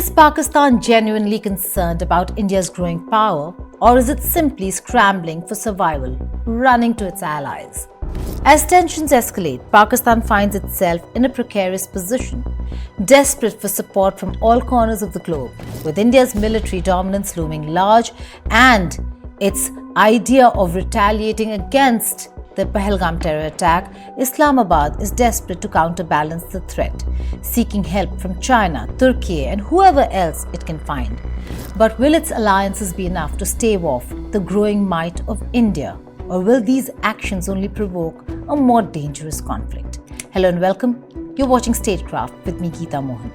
Is Pakistan genuinely concerned about India's growing power, or is it simply scrambling for survival, running to its allies? As tensions escalate, Pakistan finds itself in a precarious position, desperate for support from all corners of the globe, with India's military dominance looming large and its idea of retaliating against the Pahalgam terror attack. Islamabad is desperate to counterbalance the threat, seeking help from China, Turkiye, and whoever else it can find. But will its alliances be enough to stave off the growing might of India? Or will these actions only provoke a more dangerous conflict? Hello and welcome. You're watching Statecraft with me, Geeta Mohan.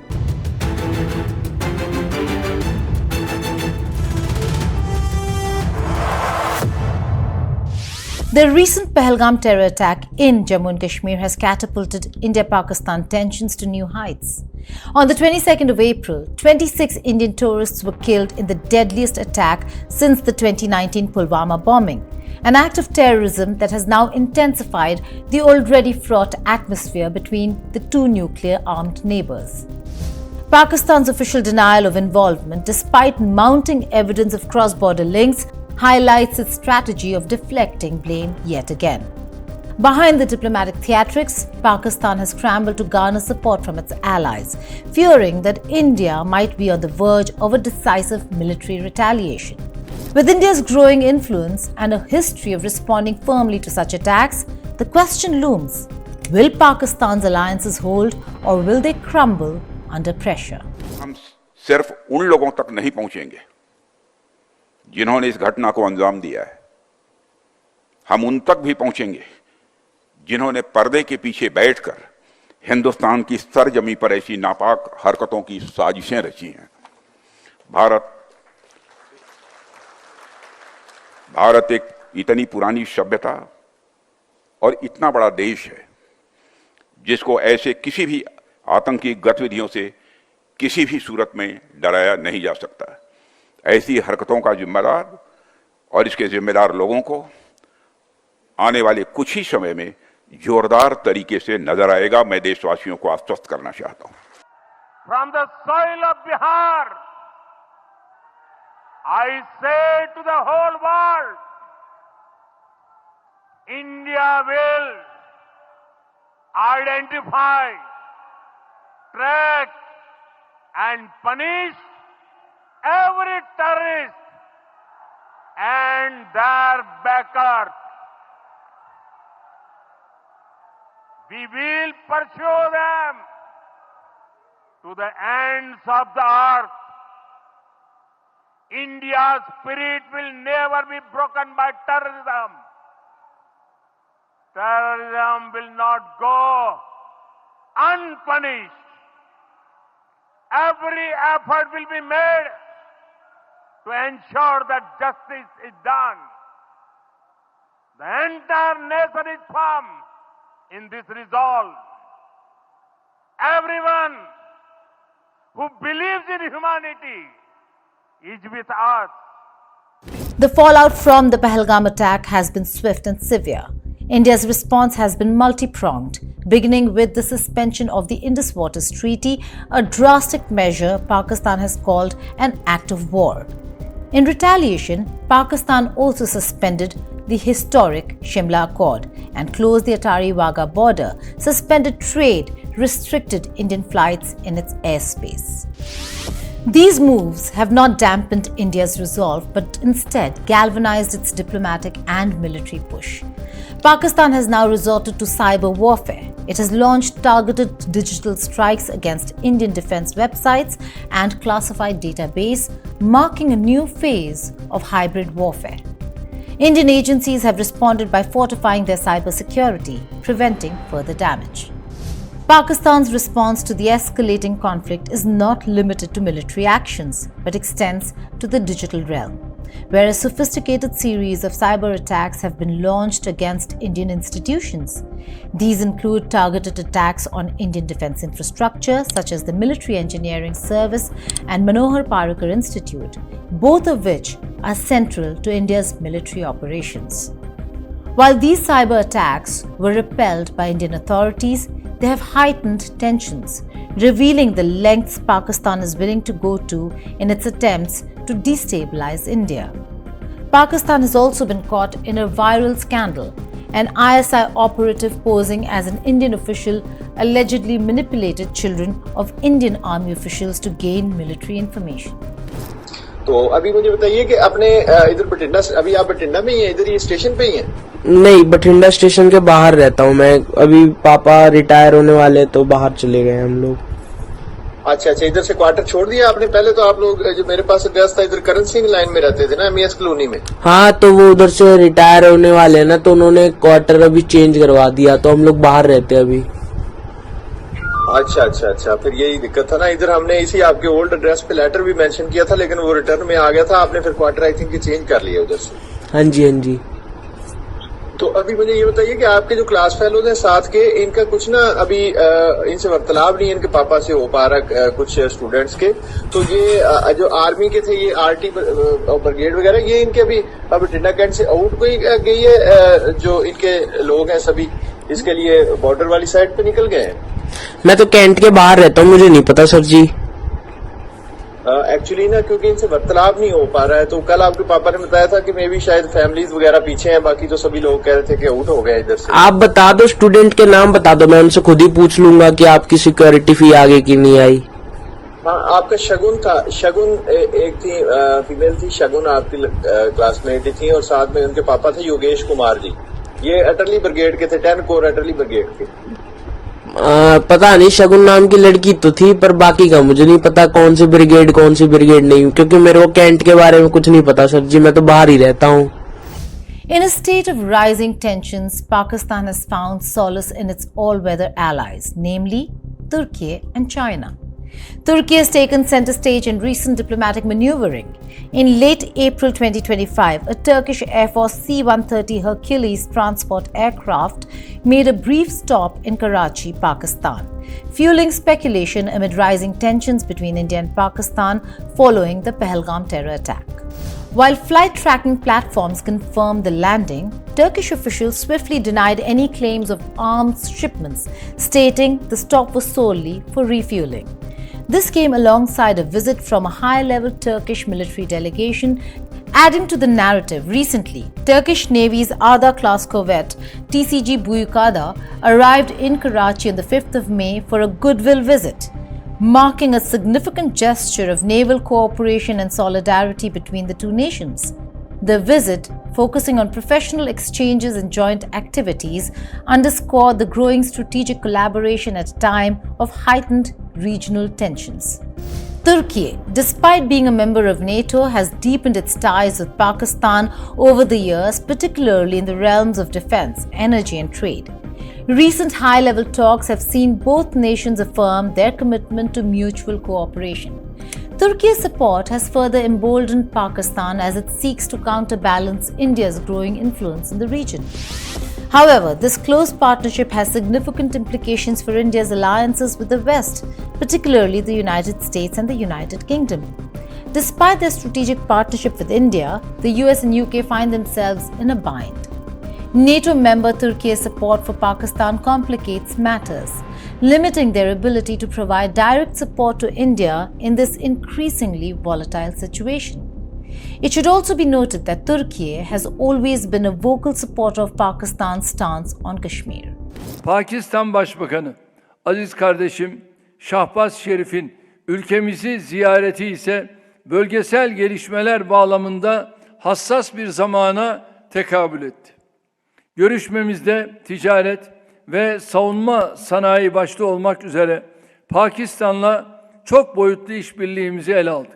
The recent Pahalgam terror attack in Jammu and Kashmir has catapulted India-Pakistan tensions to new heights. On the 22nd of April, 26 Indian tourists were killed in the deadliest attack since the 2019 Pulwama bombing, an act of terrorism that has now intensified the already fraught atmosphere between the two nuclear-armed neighbours. Pakistan's official denial of involvement, despite mounting evidence of cross-border links, highlights its strategy of deflecting blame yet again. Behind the diplomatic theatrics, Pakistan has scrambled to garner support from its allies, fearing that India might be on the verge of a decisive military retaliation. With India's growing influence and a history of responding firmly to such attacks, the question looms: will Pakistan's alliances hold, or will they crumble under pressure? हम सिर्फ उन लोगों तक नहीं पहुंचेंगे जिन्होंने इस घटना को अंजाम दिया है। हम उन तक भी पहुंचेंगे जिन्होंने पर्दे के पीछे बैठकर हिंदुस्तान की सरजमी पर ऐसी नापाक हरकतों की साजिशें रची हैं। भारत एक इतनी पुरानी सभ्यता और इतना बड़ा देश है जिसको ऐसे किसी भी आतंकी गतिविधियों से किसी भी सूरत में डराया नहीं जा सकता। ऐसी हरकतों का जिम्मेदार और इसके जिम्मेदार लोगों को आने वाले कुछ ही समय में जोरदार तरीके से नजर आएगा। मैं देशवासियों को आश्वस्त करना चाहता हूं। From the soil of Bihar, I say to the whole world, India will identify, track and punish every terrorist and their backers. We will pursue them to the ends of the earth. India's spirit will never be broken by terrorism. Terrorism will not go unpunished. Every effort will be made to ensure that justice is done. The entire nation is firm in this resolve. Everyone who believes in humanity is with us. The fallout from the Pahalgam attack has been swift and severe. India's response has been multi-pronged, beginning with the suspension of the Indus Water Treaty, a drastic measure Pakistan has called an act of war. In retaliation, Pakistan also suspended the historic Shimla Accord and closed the Attari-Wagah border, suspended trade, restricted Indian flights in its airspace. These moves have not dampened India's resolve, but instead galvanized its diplomatic and military push. Pakistan has now resorted to cyber warfare. It has launched targeted digital strikes against Indian defense websites and classified database, marking a new phase of hybrid warfare. Indian agencies have responded by fortifying their cybersecurity, preventing further damage. Pakistan's response to the escalating conflict is not limited to military actions, but extends to the digital realm, where a sophisticated series of cyber attacks have been launched against Indian institutions. These include targeted attacks on Indian defense infrastructure, such as the Military Engineering Service and Manohar Parrikar Institute, both of which are central to India's military operations. While these cyber attacks were repelled by Indian authorities, they have heightened tensions, revealing the lengths Pakistan is willing to go to in its attempts to destabilize India. Pakistan has also been caught in a viral scandal, an ISI operative posing as an Indian official allegedly manipulated children of Indian army officials to gain military information. तो अभी मुझे बताइए कि अपने इधर बठिंडा, अभी आप बठिंडा में ही हैं, इधर ये स्टेशन पे ही हैं? नहीं, बठिंडा स्टेशन के बाहर रहता हूँ मैं। अभी पापा रिटायर होने वाले तो बाहर चले गए हम लोग। अच्छा, इधर से क्वार्टर छोड़ दिया आपने? पहले तो आप लोग जो मेरे पास अभ्यास था इधर करण सिंह लाइन में रहते थे ना, एमईएस कॉलोनी में। हाँ, तो वो उधर से रिटायर होने वाले हैं ना, तो उन्होंने क्वार्टर अभी चेंज करवा दिया, तो हम लोग बाहर रहते हैं अभी। अच्छा, फिर यही दिक्कत था ना। इधर हमने इसी आपके ओल्ड एड्रेस पे लेटर भी मेंशन किया था, लेकिन वो रिटर्न में आ गया था, आपने फिर क्वार्टर आई थिंक चेंज कर लिया उधर से। हाँ जी। तो अभी मुझे ये बताइए कि आपके जो क्लास फेलोज हैं साथ के, इनका कुछ ना अभी इनसे वार्तालाप नहीं इनके पापा से हो पा रहा, कुछ स्टूडेंट्स के। तो ये जो आर्मी के थे, ये आरटी ब्रिगेड वगैरह, ये इनके अभी बठिंडा कैंट से आउट गई है, जो इनके लोग हैं सभी इसके लिए बॉर्डर वाली साइड पे निकल गए हैं। मैं तो कैंट के बाहर रहता हूँ, मुझे नहीं पता सर जी। एक्चुअली ना, क्योंकि इनसे वार्तालाप नहीं हो पा रहा है, तो कल आपके पापा ने बताया था कि मे भी शायद फैमिलीज वगैरह पीछे हैं, बाकी तो सभी लोग कह रहे थे कि आउट हो गया इधर से। आप बता दो, स्टूडेंट के नाम बता दो, मैं उनसे खुद ही पूछ लूंगा कि आपकी सिक्योरिटी फी आगे की नहीं आई। हाँ, आपका शगुन था, शगुन एक थी फीमेल थी, शगुन आपकी क्लासमेट थी, और साथ में उनके पापा थे योगेश कुमार जी, ये अटरली ब्रिगेड के थे, 10 कोर अटरली ब्रिगेड के। पता नहीं, शगुन नाम की लड़की तो थी, पर बाकी का मुझे नहीं पता कौन सी ब्रिगेड नहीं, क्योंकि मेरे को कैंट के बारे में कुछ नहीं पता सर जी, मैं तो बाहर ही रहता हूँ। In a state of rising tensions, Pakistan has found solace in its all-weather allies, namely Turkiye and China. Turkey has taken center stage in recent diplomatic maneuvering. In late April 2025, a Turkish Air Force C-130 Hercules transport aircraft made a brief stop in Karachi, Pakistan, fueling speculation amid rising tensions between India and Pakistan following the Pahalgam terror attack. While flight tracking platforms confirmed the landing, Turkish officials swiftly denied any claims of arms shipments, stating the stop was solely for refueling. This came alongside a visit from a high-level Turkish military delegation. Adding to the narrative, recently, Turkish Navy's Ada-class corvette TCG Buyukada arrived in Karachi on the 5th of May for a goodwill visit, marking a significant gesture of naval cooperation and solidarity between the two nations. The visit, focusing on professional exchanges and joint activities, underscored the growing strategic collaboration at a time of heightened regional tensions. Turkey, despite being a member of NATO, has deepened its ties with Pakistan over the years, particularly in the realms of defense, energy, and trade. Recent high-level talks have seen both nations affirm their commitment to mutual cooperation. Turkey's support has further emboldened Pakistan as it seeks to counterbalance India's growing influence in the region. However, this close partnership has significant implications for India's alliances with the West, particularly the United States and the United Kingdom. Despite their strategic partnership with India, the US and UK find themselves in a bind. NATO member Turkey's support for Pakistan complicates matters, limiting their ability to provide direct support to India in this increasingly volatile situation. It should also be noted that Turkey has always been a vocal supporter of Pakistan's stance on Kashmir. Pakistan Başbakanı aziz kardeşim Şahbaz Şerif'in ülkemizi ziyareti ise bölgesel gelişmeler bağlamında hassas bir zamana tekabül etti. Görüşmemizde ticaret ve savunma sanayi başta olmak üzere Pakistan'la çok boyutlu işbirliğimizi ele aldık.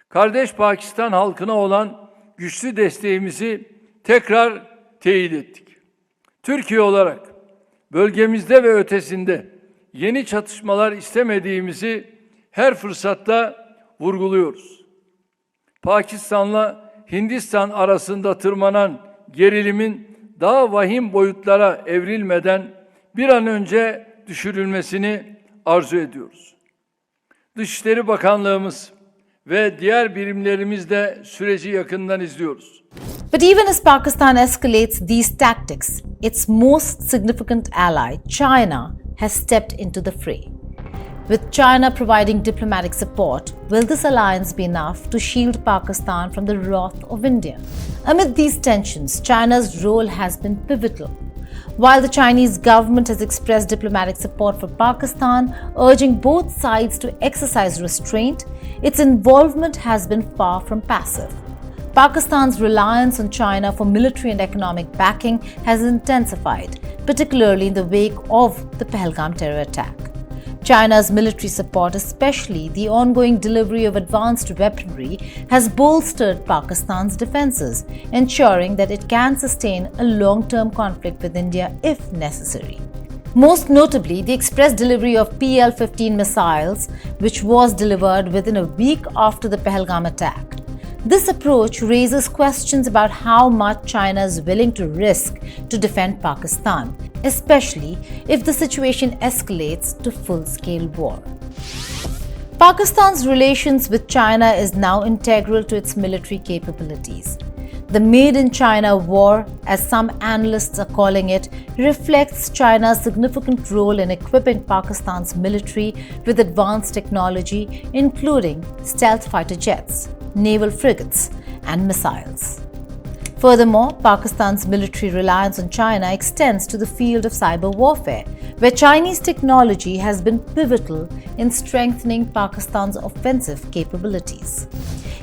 Kardeş Pakistan halkına olan güçlü desteğimizi tekrar teyit ettik. Türkiye olarak bölgemizde ve ötesinde yeni çatışmalar istemediğimizi her fırsatta vurguluyoruz. Pakistan'la Hindistan arasında tırmanan gerilimin daha vahim boyutlara evrilmeden bir an önce düşürülmesini arzu ediyoruz. Dışişleri Bakanlığımız ve diğer birimlerimiz de süreci yakından izliyoruz. But even as Pakistan escalates these tactics, its most significant ally, China, has stepped into the fray. With China providing diplomatic support, will this alliance be enough to shield Pakistan from the wrath of India? Amid these tensions, China's role has been pivotal. While the Chinese government has expressed diplomatic support for Pakistan, urging both sides to exercise restraint, its involvement has been far from passive. Pakistan's reliance on China for military and economic backing has intensified, particularly in the wake of the Pahalgam terror attack. China's military support, especially the ongoing delivery of advanced weaponry, has bolstered Pakistan's defenses, ensuring that it can sustain a long-term conflict with India if necessary. Most notably, the express delivery of PL-15 missiles, which was delivered within a week after the Pahalgam attack. This approach raises questions about how much China is willing to risk to defend Pakistan, especially if the situation escalates to full-scale war. Pakistan's relations with China is now integral to its military capabilities. The Made in China war, as some analysts are calling it, reflects China's significant role in equipping Pakistan's military with advanced technology, including stealth fighter jets, naval frigates, and missiles. Furthermore, Pakistan's military reliance on China extends to the field of cyber warfare, where Chinese technology has been pivotal in strengthening Pakistan's offensive capabilities.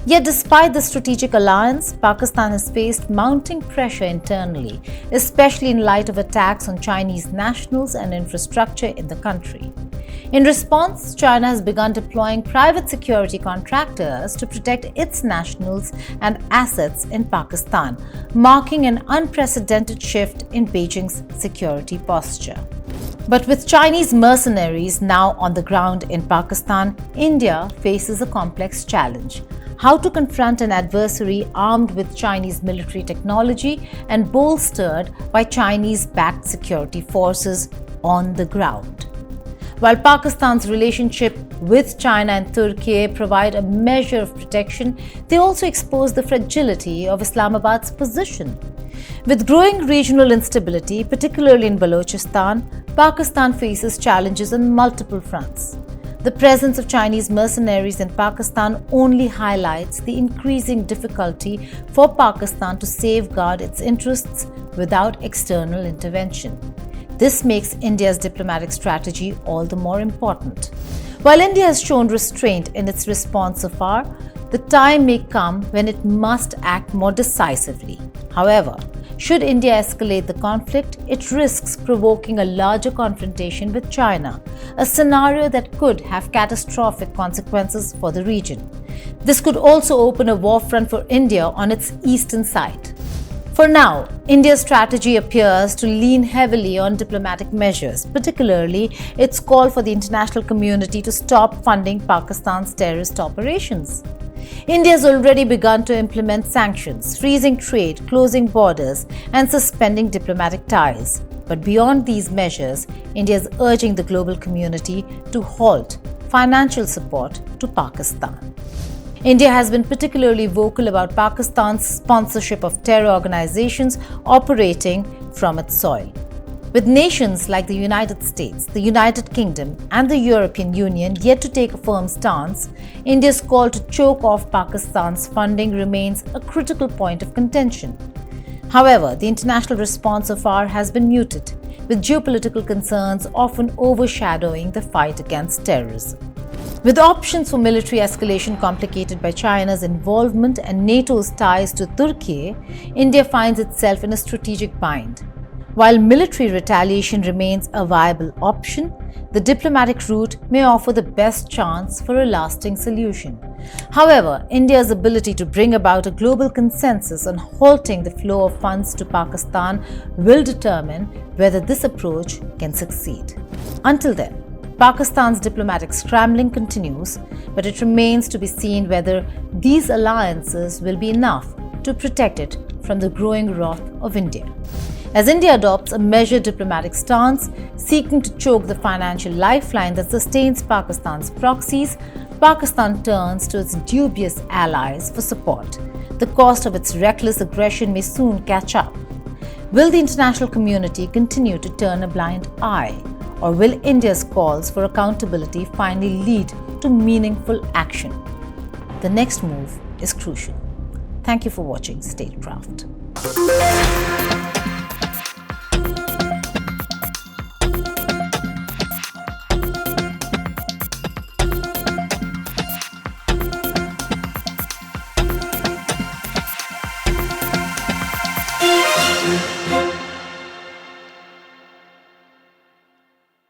Yet despite the strategic alliance, Pakistan has faced mounting pressure internally, especially in light of attacks on Chinese nationals and infrastructure in the country. In response, China has begun deploying private security contractors to protect its nationals and assets in Pakistan, marking an unprecedented shift in Beijing's security posture. But with Chinese mercenaries now on the ground in Pakistan, India faces a complex challenge: how to confront an adversary armed with Chinese military technology and bolstered by Chinese-backed security forces on the ground. While Pakistan's relationship with China and Turkiye provide a measure of protection, they also expose the fragility of Islamabad's position. With growing regional instability, particularly in Balochistan, Pakistan faces challenges on multiple fronts. The presence of Chinese mercenaries in Pakistan only highlights the increasing difficulty for Pakistan to safeguard its interests without external intervention. This makes India's diplomatic strategy all the more important. While India has shown restraint in its response so far, the time may come when it must act more decisively. However, should India escalate the conflict, it risks provoking a larger confrontation with China, a scenario that could have catastrophic consequences for the region. This could also open a war front for India on its eastern side. For now, India's strategy appears to lean heavily on diplomatic measures, particularly its call for the international community to stop funding Pakistan's terrorist operations. India has already begun to implement sanctions, freezing trade, closing borders, and suspending diplomatic ties. But beyond these measures, India is urging the global community to halt financial support to Pakistan. India has been particularly vocal about Pakistan's sponsorship of terror organizations operating from its soil. With nations like the United States, the United Kingdom, and the European Union yet to take a firm stance, India's call to choke off Pakistan's funding remains a critical point of contention. However, the international response so far has been muted, with geopolitical concerns often overshadowing the fight against terrorism. With options for military escalation complicated by China's involvement and NATO's ties to Turkiye, India finds itself in a strategic bind. While military retaliation remains a viable option, the diplomatic route may offer the best chance for a lasting solution. However, India's ability to bring about a global consensus on halting the flow of funds to Pakistan will determine whether this approach can succeed. Until then, Pakistan's diplomatic scrambling continues, but it remains to be seen whether these alliances will be enough to protect it from the growing wrath of India. As India adopts a measured diplomatic stance, seeking to choke the financial lifeline that sustains Pakistan's proxies, Pakistan turns to its dubious allies for support. The cost of its reckless aggression may soon catch up. Will the international community continue to turn a blind eye? Or will India's calls for accountability finally lead to meaningful action? The next move is crucial. Thank you for watching Statecraft.